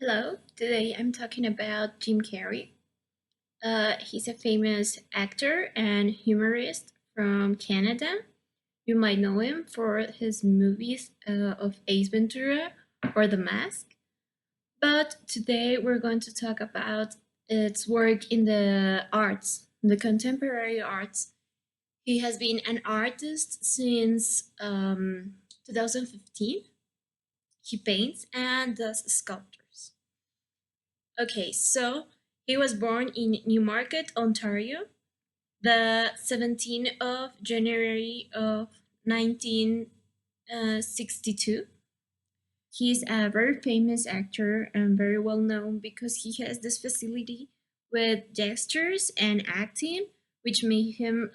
Hello, today I'm talking about Jim Carrey. He's a famous actor and humorist from Canada. You might know him for his movies of Ace Ventura or The Mask. But today we're going to talk about its work in the arts, the contemporary arts. He has been an artist since 2015. He paints and does sculptures. Okay, so he was born in Newmarket, Ontario, the 17th of January of 1962. He's a very famous actor and very well known because he has this facility with gestures and acting, which made him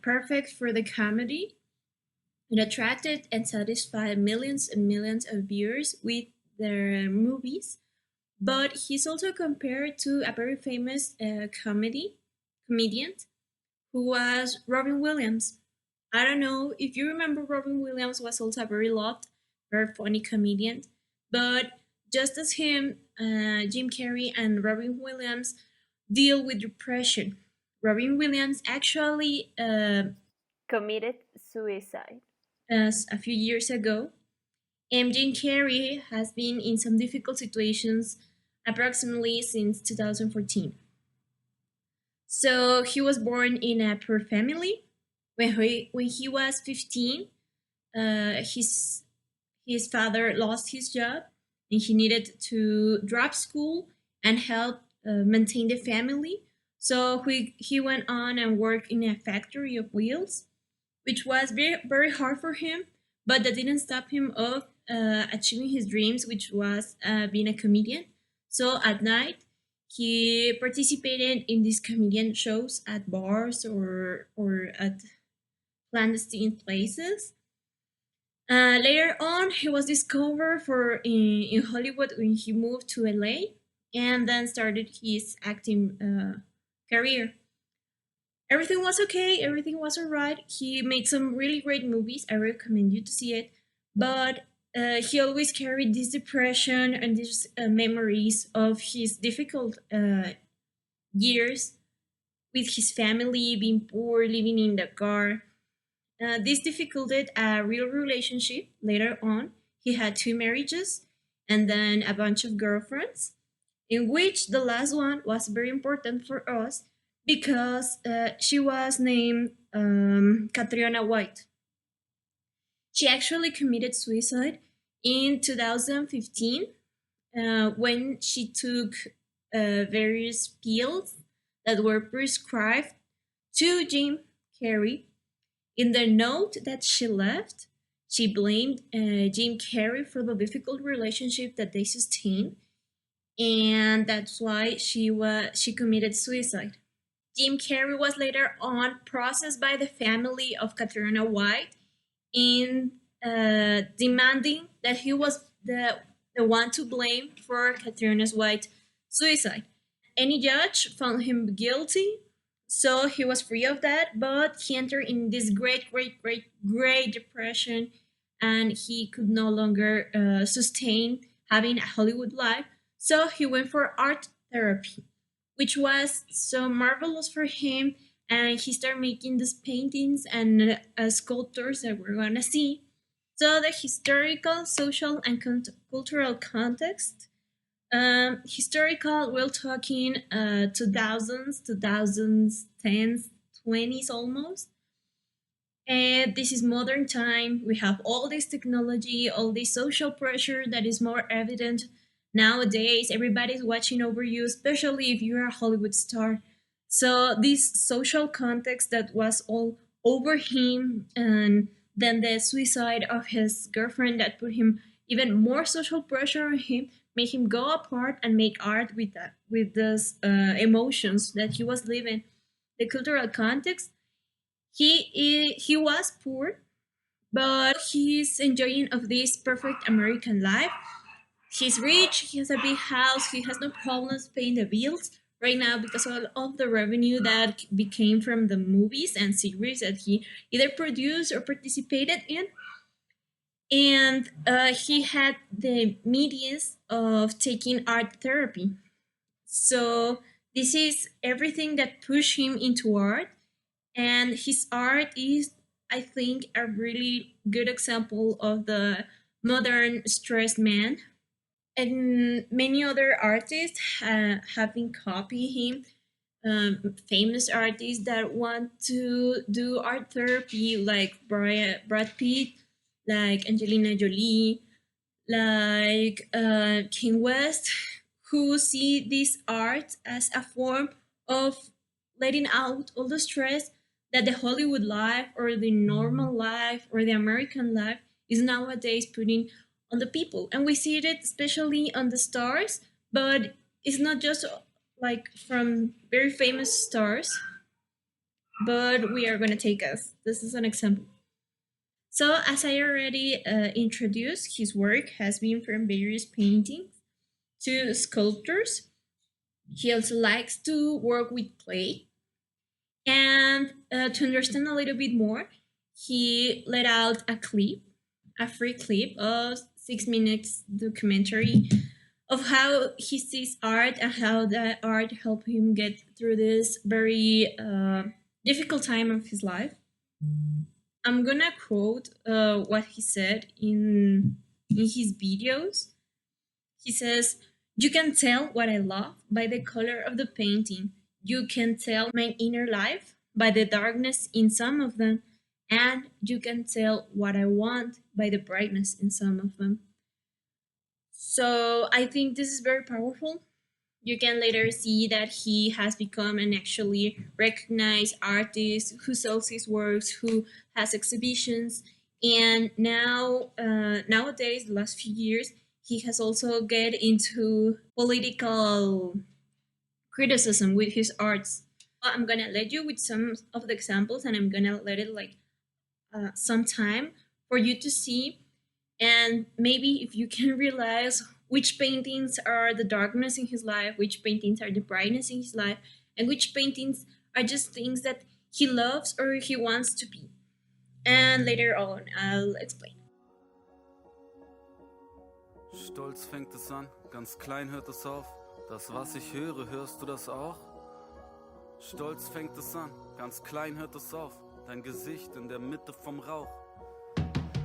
perfect for the comedy. It attracted and satisfied millions and millions of viewers with their movies, but he's also compared to a very famous comedian who was Robin Williams. I don't know if you remember, Robin Williams was also a very loved, very funny comedian. But just as him, Jim Carrey and Robin Williams deal with depression. Robin Williams actually, Committed suicide. as a few years ago, and Jim Carrey has been in some difficult situations approximately since 2014. So he was born in a poor family. When he was 15, his father lost his job, and he needed to drop school and help maintain the family. So he went on and worked in a factory of wheels, which was very hard for him, but that didn't stop him of achieving his dreams, which was being a comedian. So at night, he participated in these comedian shows at bars or at clandestine places. Later on, he was discovered in Hollywood when he moved to LA, and then started his acting career. Everything was okay, everything was alright. He made some really great movies. I recommend you to see it. But he always carried this depression and these memories of his difficult years with his family, being poor, living in the car. This difficulted a real relationship later on. He had two marriages and then a bunch of girlfriends, in which the last one was very important for us because she was named Catriona White. She actually committed suicide in 2015 when she took various pills that were prescribed to Jim Carrey. In the note that she left, she blamed Jim Carrey for the difficult relationship that they sustained, and that's why she committed suicide. Jim Carrey was later on processed by the family of Katrina White in demanding that he was the one to blame for Katrina's White suicide. Any judge found him guilty, so he was free of that, but he entered in this great depression, and he could no longer sustain having a Hollywood life, so he went for art therapy, which was so marvelous for him, and he started making these paintings and sculptures that we're gonna see. So the historical, social, and cultural context. Historical, we're talking 2000s, 2010s, 20s almost. And this is modern time. We have all this technology, all this social pressure that is more evident nowadays. Everybody's watching over you, especially if you're a Hollywood star. So this social context that was all over him, and then the suicide of his girlfriend that put him even more social pressure on him, made him go apart and make art with that, with those emotions that he was living. The cultural context, he was poor, but he's enjoying of this perfect American life. He's rich, he has a big house, he has no problems paying the bills right now because of all of the revenue that became from the movies and series that he either produced or participated in. And he had the medias of taking art therapy. So this is everything that pushed him into art, and his art is, I think, a really good example of the modern stressed man. And many other artists have been copying him. Famous artists that want to do art therapy, like Brad Pitt, like Angelina Jolie, like King West, who see this art as a form of letting out all the stress that the Hollywood life or the normal life or the American life is nowadays putting on the people. And we see it especially on the stars, but it's not just like from very famous stars, but we are going to take us. This is an example. So, as I already introduced, his work has been from various paintings to sculptures. He also likes to work with clay. And to understand a little bit more, he let out a clip, a free clip of 6 minutes documentary of how he sees art and how that art helped him get through this very difficult time of his life. I'm gonna quote what he said in his videos. He says, "You can tell what I love by the color of the painting. You can tell my inner life by the darkness in some of them, and you can tell what I want by the brightness in some of them." So I think this is very powerful. You can later see that he has become an actually recognized artist who sells his works, who has exhibitions, and now nowadays, the last few years, he has also get into political criticism with his arts. I'm gonna let you with some of the examples, and I'm gonna let it like some time for you to see, and maybe if you can realize which paintings are the darkness in his life, which paintings are the brightness in his life, and which paintings are just things that he loves or he wants to be. And later on, I'll explain. Stolz fängt es an, ganz klein hört es auf. Das, was ich höre, hörst du das auch? Stolz fängt es an, ganz klein hört es auf. Dein Gesicht in der Mitte vom Rauch.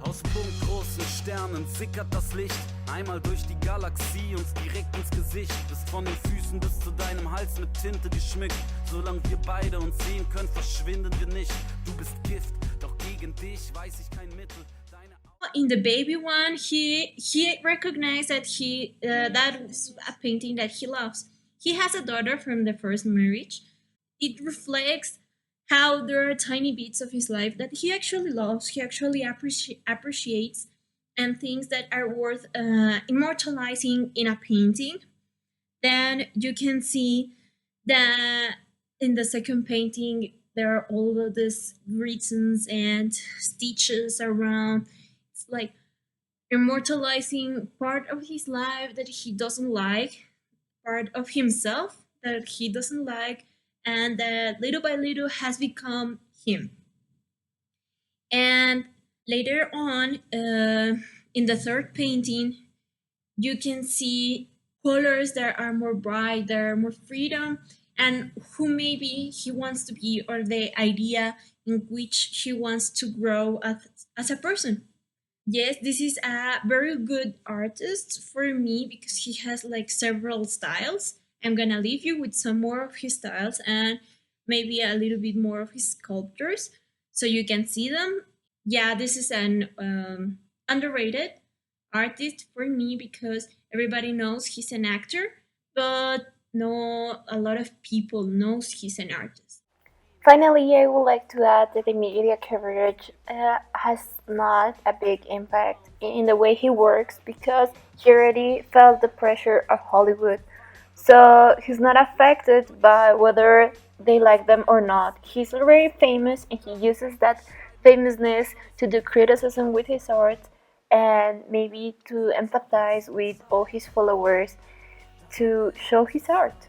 Aus punktgroßen Sternen sickert das Licht einmal durch die Galaxie uns direkt ins Gesicht. Bist von den Füßen bis zu deinem Hals mit Tinte geschmückt. Solange wir beide uns sehen können, verschwinden wir nicht. Du bist Gift, doch gegen dich weiß ich kein Mittel. In the baby one, he recognized that that was a painting that he loves. He has a daughter from the first marriage. It reflects how there are tiny bits of his life that he actually loves, he actually appreciates, and things that are worth immortalizing in a painting. Then you can see that in the second painting, there are all of these reasons and stitches around. It's like immortalizing part of his life that he doesn't like, part of himself that he doesn't like, and that little by little has become him. And later on, in the third painting, you can see colors that are more bright, that are more freedom, and who maybe he wants to be, or the idea in which he wants to grow as a person. Yes, this is a very good artist for me because he has like several styles. I'm gonna leave you with some more of his styles and maybe a little bit more of his sculptures so you can see them. Yeah, this is an underrated artist for me because everybody knows he's an actor, but no, a lot of people knows he's an artist. Finally, I would like to add that the media coverage has not a big impact in the way he works because he already felt the pressure of Hollywood. So he's not affected by whether they like them or not. He's already famous and he uses that famousness to do criticism with his art and maybe to empathize with all his followers to show his art.